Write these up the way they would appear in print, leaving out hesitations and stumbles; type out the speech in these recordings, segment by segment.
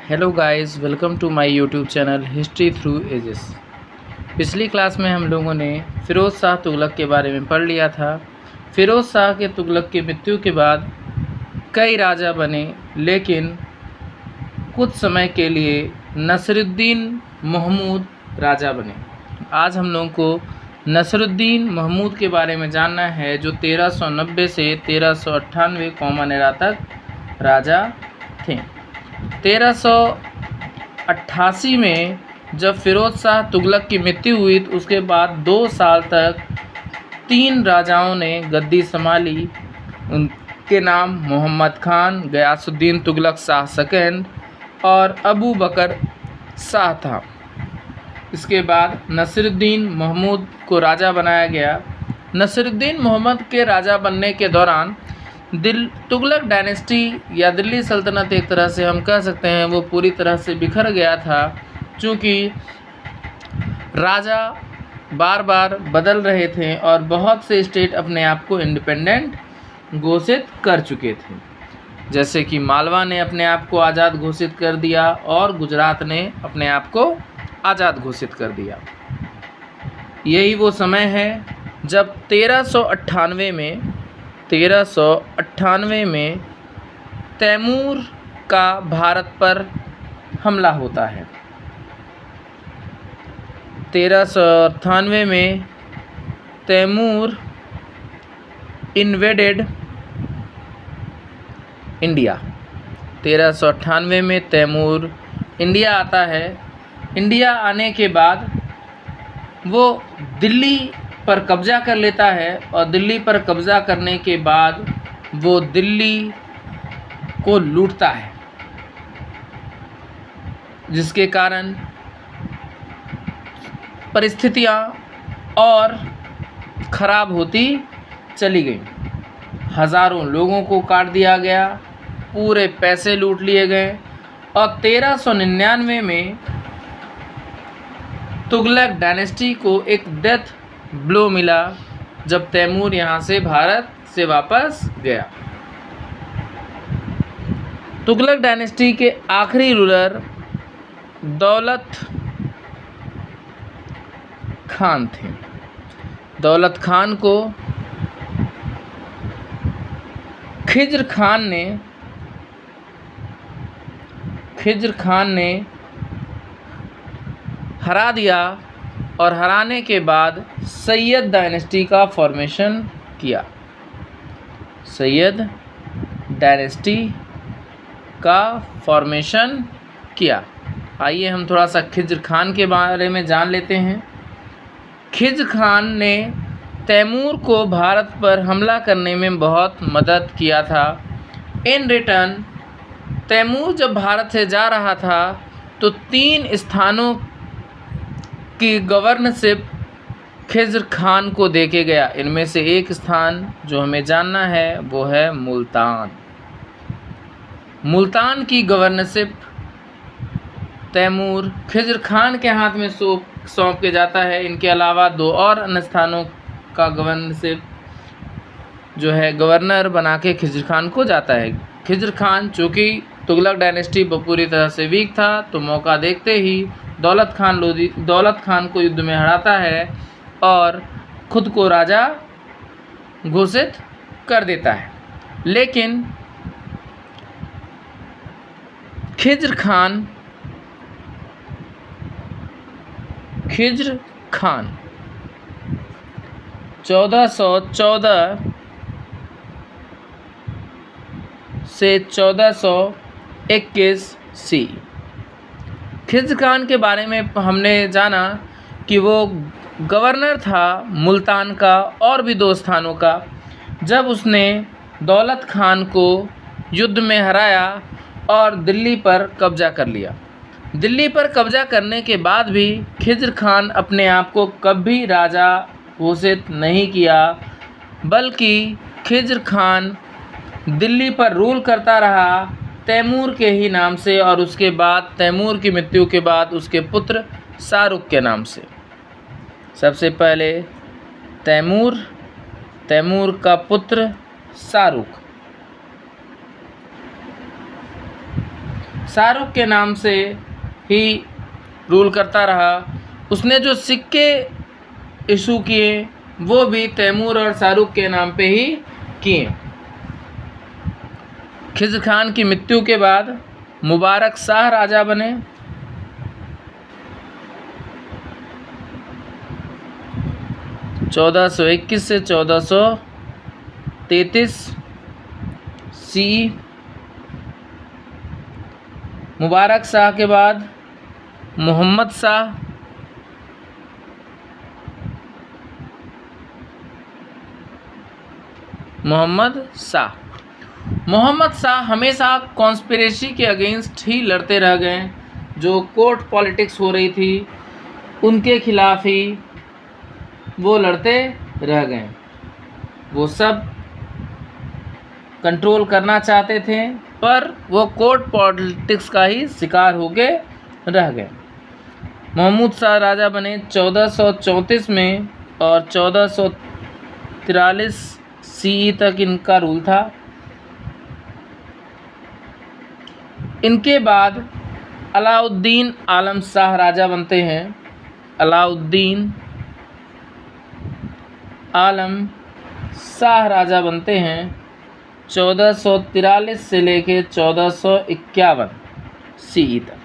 Hello guys, welcome to my YouTube channel history through ages. पिछली class में हम लोगों ने फ़िरोज़ शाह तुगलक के बारे में पढ़ लिया था। फ़िरोज़ शाह के तुगलक की मृत्यु के बाद कई राजा बने, लेकिन कुछ समय के लिए नसरुद्दीन महमूद राजा बने। आज हम लोगों को नसरुद्दीन महमूद के बारे में जानना है, जो 1390 से 1398 कॉमन एरा तक राजा थे। 1388 में जब फ़िरोज़ शाह तुगलक की मृत्यु हुई तो उसके बाद 2 साल तक 3 राजाओं ने गद्दी संभाली। उनके नाम मोहम्मद खान, गयासुद्दीन तुगलक शाह सेकंड और अबू बकर शाह था। इसके बाद नसरुद्दीन महमूद को राजा बनाया गया। नसरुद्दीन मोहम्मद के राजा बनने के दौरान तुगलक डायनेस्टी या दिल्ली सल्तनत एक तरह से हम कह सकते हैं वो पूरी तरह से बिखर गया था, क्योंकि राजा बार बार बदल रहे थे और बहुत से स्टेट अपने आप को इंडिपेंडेंट घोषित कर चुके थे। जैसे कि मालवा ने अपने आप को आज़ाद घोषित कर दिया और गुजरात ने अपने आप को आज़ाद घोषित कर दिया। यही वो समय है जब 1398 में तैमूर का भारत पर हमला होता है। 1398 में तैमूर इन्वेडेड इंडिया। 1398 में तैमूर इंडिया आता है। इंडिया आने के बाद वो दिल्ली पर कब्ज़ा कर लेता है और दिल्ली पर कब्ज़ा करने के बाद वो दिल्ली को लूटता है, जिसके कारण परिस्थितियाँ और ख़राब होती चली गई। हज़ारों लोगों को काट दिया गया, पूरे पैसे लूट लिए गए और 1399 में तुगलक डायनेस्टी को एक डेथ ब्लो मिला जब तैमूर यहाँ से भारत से वापस गया। तुगलक डायनेस्टी के आखिरी रूलर दौलत खान थे। दौलत खान को खिज्र खान ने हरा दिया और हराने के बाद सैयद डायनेस्टी का फॉर्मेशन किया। सैयद डायनेस्टी का फॉर्मेशन किया। आइए हम थोड़ा सा खिज्र खान के बारे में जान लेते हैं। खिज्र खान ने तैमूर को भारत पर हमला करने में बहुत मदद किया था। इन रिटर्न तैमूर जब भारत से जा रहा था तो 3 स्थानों की गवर्नरशिप खिज्र खान को देके गया। इनमें से एक स्थान जो हमें जानना है वो है मुल्तान। मुल्तान की गवर्नरशिप तैमूर खिज्र खान के हाथ में सौंप के जाता है। इनके अलावा 2 और अन्य स्थानों का गवर्नरशिप जो है गवर्नर बना के खिज्र खान को जाता है। खिज्र खान चूँकि तुगलक डायनेस्टी पूरी तरह से वीक था, तो मौका देखते ही दौलत खान को युद्ध में हराता है और खुद को राजा घोषित कर देता है। लेकिन खिज्र खान 1414 से 1421 सी। खिज्र खान के बारे में हमने जाना कि वो गवर्नर था मुल्तान का और भी 2 स्थानों का। जब उसने दौलत खान को युद्ध में हराया और दिल्ली पर कब्ज़ा कर लिया। दिल्ली पर कब्ज़ा करने के बाद भी खिज्र खान अपने आप को कभी राजा घोषित नहीं किया, बल्कि खिज्र खान दिल्ली पर रूल करता रहा तैमूर के ही नाम से, और उसके बाद तैमूर की मृत्यु के बाद उसके पुत्र शाहरुख के नाम से। सबसे पहले तैमूर का पुत्र शाहरुख। शाहरुख के नाम से ही रूल करता रहा। उसने जो सिक्के इशू किए वो भी तैमूर और शाहरुख के नाम पे ही किए। खिज़्र खान की मृत्यु के बाद मुबारक शाह राजा बने। चौदह सौ 21 से 1433 सी। मुबारक शाह के बाद मोहम्मद शाह। मोहम्मद शाह हमेशा कॉन्स्पिरेसी के अगेंस्ट ही लड़ते रह गए। जो कोर्ट पॉलिटिक्स हो रही थी उनके खिलाफ ही वो लड़ते रह गए। वो सब कंट्रोल करना चाहते थे पर वो कोर्ट पॉलिटिक्स का ही शिकार हो गए रह गए। महमूद शाह राजा बने 1434 में और 1443 सीई तक इनका रूल था। इनके बाद अलाउद्दीन आलम शाह राजा बनते हैं। अलाउद्दीन आलम शाह राजा बनते हैं 1443 से लेके 1451 सीई तक।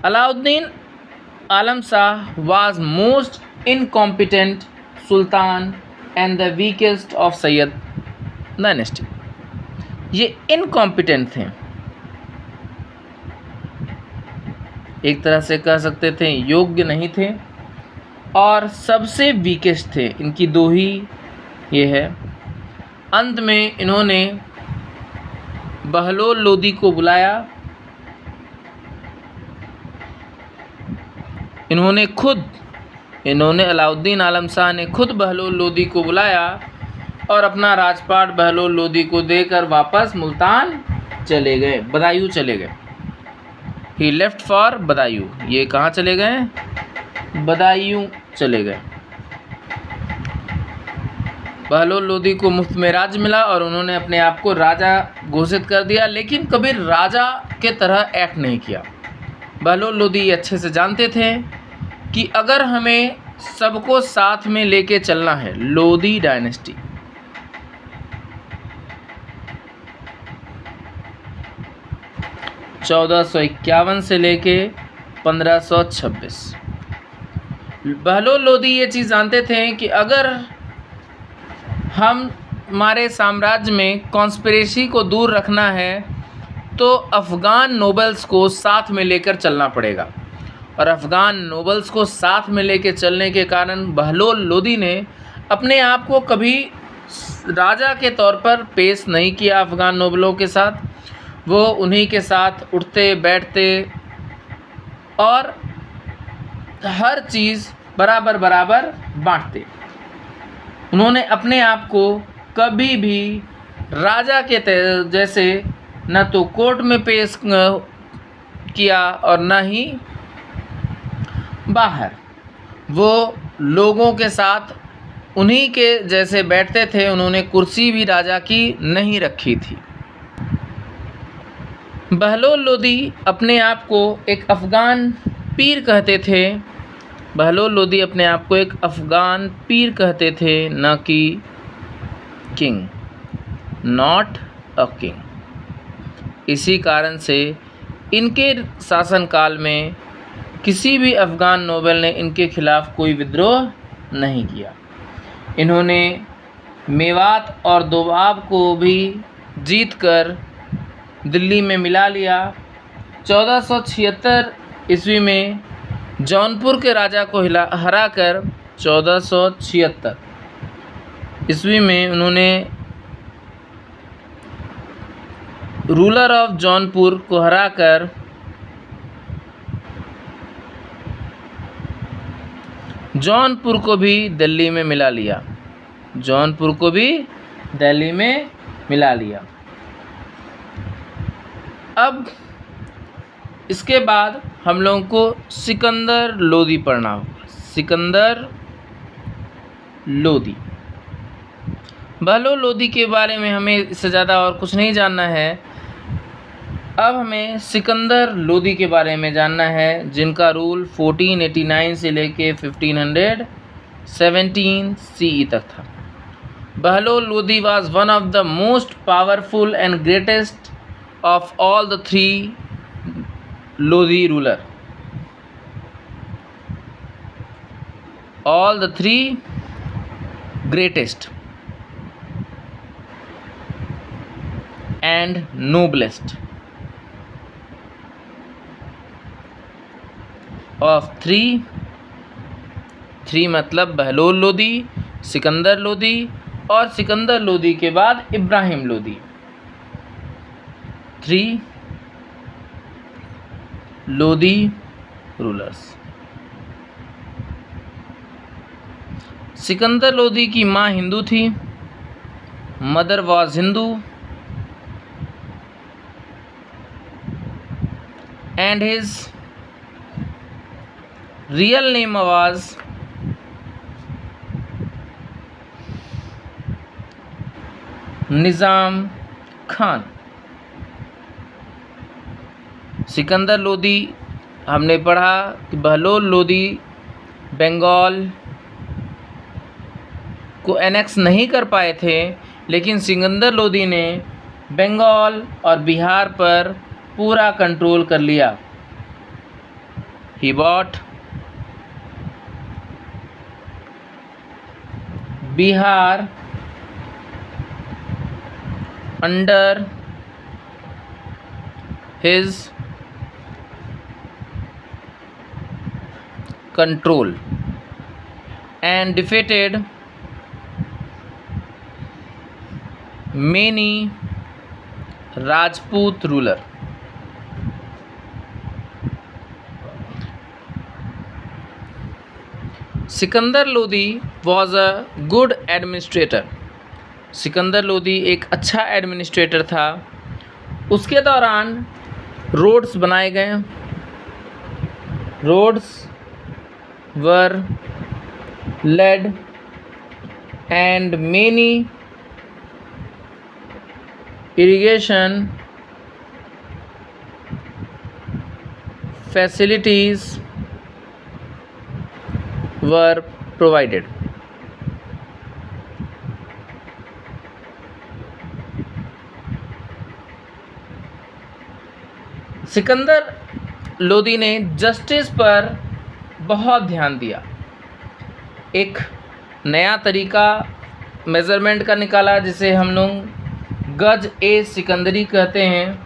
Alauddin Alam Shah was most incompetent सुल्तान and the weakest of Sayyid dynasty. ये इनकॉम्पिटेंट थे, एक तरह से कह सकते थे योग्य नहीं थे, और सबसे वीकेस्ट थे। इनकी दो ही ये है। अंत में इन्होंने बहलोल लोदी को बुलाया। इन्होंने अलाउद्दीन आलम शाह ने खुद बहलोल लोदी को बुलाया और अपना राजपाट बहलोल लोदी को देकर वापस मुल्तान चले गए, बदायूं चले गए। ही लेफ्ट फॉर बदायूं। ये कहाँ चले गए? बदायूं चले गए। बहलोल लोदी को मुफ्त में राज्य मिला और उन्होंने अपने आप को राजा घोषित कर दिया, लेकिन कभी राजा के तरह एक्ट नहीं किया। बहलोल लोदी अच्छे से जानते थे कि अगर हमें सबको साथ में लेके चलना है, लोदी डायनेस्टी, चौदह सौ 51 से लेके 1526, बहलोल लोदी ये चीज़ जानते थे कि अगर हमारे साम्राज्य में कॉन्स्पिरेसी को दूर रखना है तो अफ़गान नोबल्स को साथ में लेकर चलना पड़ेगा। और अफ़गान नोबल्स को साथ में लेकर चलने के कारण बहलोल लोदी ने अपने आप को कभी राजा के तौर पर पेश नहीं किया अफ़गान नोबलों के साथ। वो उन्हीं के साथ उठते बैठते और हर चीज़ बराबर बराबर बांटते। उन्होंने अपने आप को कभी भी राजा के जैसे न तो कोर्ट में पेश किया और न ही बाहर। वो लोगों के साथ उन्हीं के जैसे बैठते थे। उन्होंने कुर्सी भी राजा की नहीं रखी थी। बहलोल लोदी अपने आप को एक अफ़गान पीर कहते थे। बहलोल लोदी अपने आप को एक अफ़गान पीर कहते थे, न कि किंग, नॉट अ किंग। इसी कारण से इनके शासनकाल में किसी भी अफ़गान नोबल ने इनके खिलाफ कोई विद्रोह नहीं किया। इन्होंने मेवात और दोआब को भी जीतकर दिल्ली में मिला लिया। 1476 ईस्वी में जौनपुर के राजा को हराकर 1476 ईस्वी में उन्होंने रूलर ऑफ जौनपुर को हराकर जौनपुर को भी दिल्ली में मिला लिया। जौनपुर को भी दिल्ली में मिला लिया। अब इसके बाद हम लोगों को सिकंदर लोदी पढ़ना होगा। सिकंदर लोदी। बहलोल लोदी के बारे में हमें इससे ज़्यादा और कुछ नहीं जानना है। अब हमें सिकंदर लोदी के बारे में जानना है, जिनका रूल 1489 से लेके 1517 CE तक था। Bahlol Lodi was one of the most powerful and greatest of all the three Lodi ruler. All the three greatest and noblest of three मतलब बहलोल लोदी, सिकंदर लोदी और सिकंदर लोदी के बाद इब्राहिम लोदी। 3 लोदी रूलर्स। सिकंदर लोदी की माँ हिंदू थी, mother was Hindu and his real name was निज़ाम खान। सिकंदर लोदी हमने पढ़ा कि बहलोल लोदी बंगाल को एनेक्स नहीं कर पाए थे, लेकिन सिकंदर लोदी ने बंगाल और बिहार पर पूरा कंट्रोल कर लिया। He bought Bihar under his control and defeated many Rajput ruler. Sikandar Lodi was a good administrator. Sikandar Lodi एक अच्छा एडमिनिस्ट्रेटर था। उसके दौरान रोड्स बनाए गए। Roads were laid and many irrigation facilities were provided. Sikandar Lodi ने जस्टिस पर बहुत ध्यान दिया। एक नया तरीका मेज़रमेंट का निकाला, जिसे हम लोग गज ए सिकंदरी कहते हैं।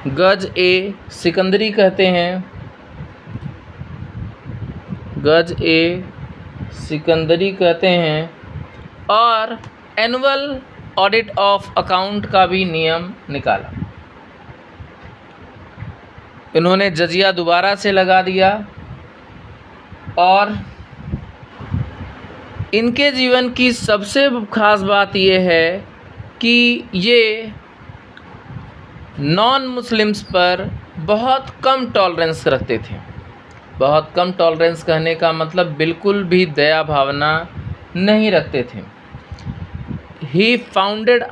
गज ए सिकंदरी कहते हैं। गज ए सिकंदरी कहते हैं। और एनुअल ऑडिट ऑफ अकाउंट का भी नियम निकाला। इन्होंने जजिया दोबारा से लगा दिया और इनके जीवन की सबसे खास बात यह है कि ये नॉन मुस्लिम्स पर बहुत कम टॉलरेंस रखते थे। बहुत कम टॉलरेंस कहने का मतलब बिल्कुल भी दया भावना नहीं रखते थे। ही founded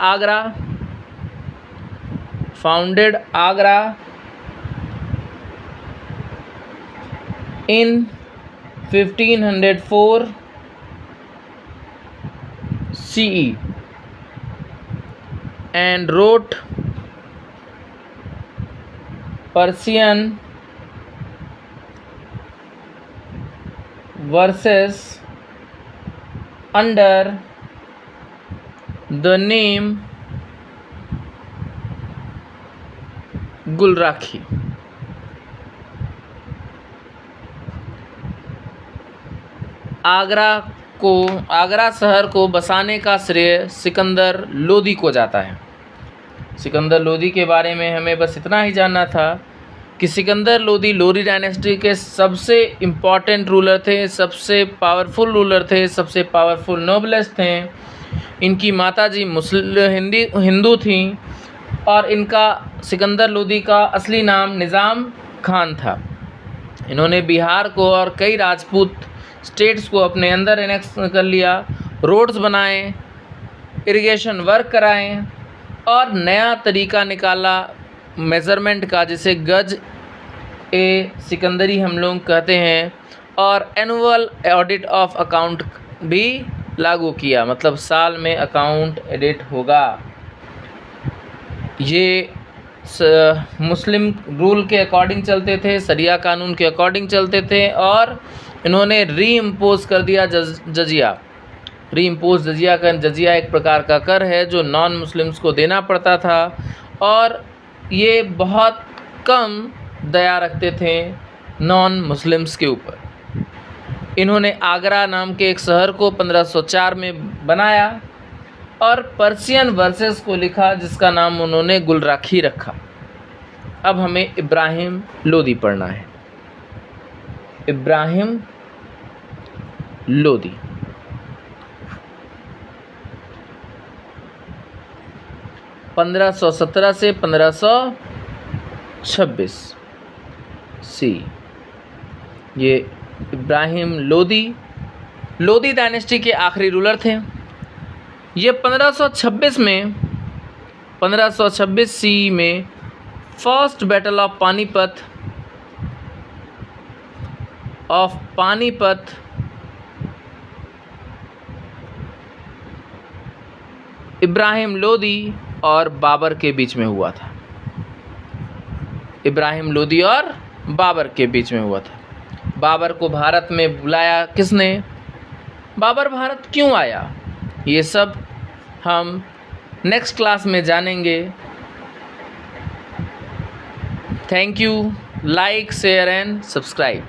Agra in 1504 CE and wrote Persian verses under the name Gulrakhi. Agra शहर को बसाने का श्रेय सिकंदर लोदी को जाता है। सिकंदर लोदी के बारे में हमें बस इतना ही जानना था कि सिकंदर लोदी लोदी डायनेस्टी के सबसे इम्पॉर्टेंट रूलर थे, सबसे पावरफुल रूलर थे, सबसे पावरफुल नोबलेस्ट थे। इनकी माताजी हिंदू थी और इनका सिकंदर लोदी का असली नाम निज़ाम खान था। इन्होंने बिहार को और कई राजपूत स्टेट्स को अपने अंदर एनेक्स कर लिया। रोड्स बनाए, इरिगेशन वर्क कराएं और नया तरीका निकाला मेज़रमेंट का, जिसे गज ए सिकंदरी हम लोग कहते हैं, और एनुअल ऑडिट ऑफ अकाउंट भी लागू किया, मतलब साल में अकाउंट एडिट होगा। ये मुस्लिम रूल के अकॉर्डिंग चलते थे, शरिया कानून के अकॉर्डिंग चलते थे, और इन्होंने री इम्पोज कर दिया जजिया। री इम्पोज जजिया एक प्रकार का कर है जो नॉन मुस्लिम्स को देना पड़ता था, और ये बहुत कम दया रखते थे नॉन मुस्लिम्स के ऊपर। इन्होंने आगरा नाम के एक शहर को 1504 में बनाया और पर्शियन वर्सेस को लिखा, जिसका नाम उन्होंने गुलराखी रखा। अब हमें इब्राहिम लोदी पढ़ना है। इब्राहिम लोदी 1517 से 1526 सी। ये इब्राहिम लोदी डायनेस्टी के आखिरी रूलर थे। ये 1526 सी में first battle of Panipat Ibrahim Lodi और बाबर के बीच में हुआ था। इब्राहिम लोदी और बाबर के बीच में हुआ था। बाबर को भारत में बुलाया किसने? बाबर भारत क्यों आया? ये सब हम नेक्स्ट क्लास में जानेंगे। Thank you. Like, share and subscribe.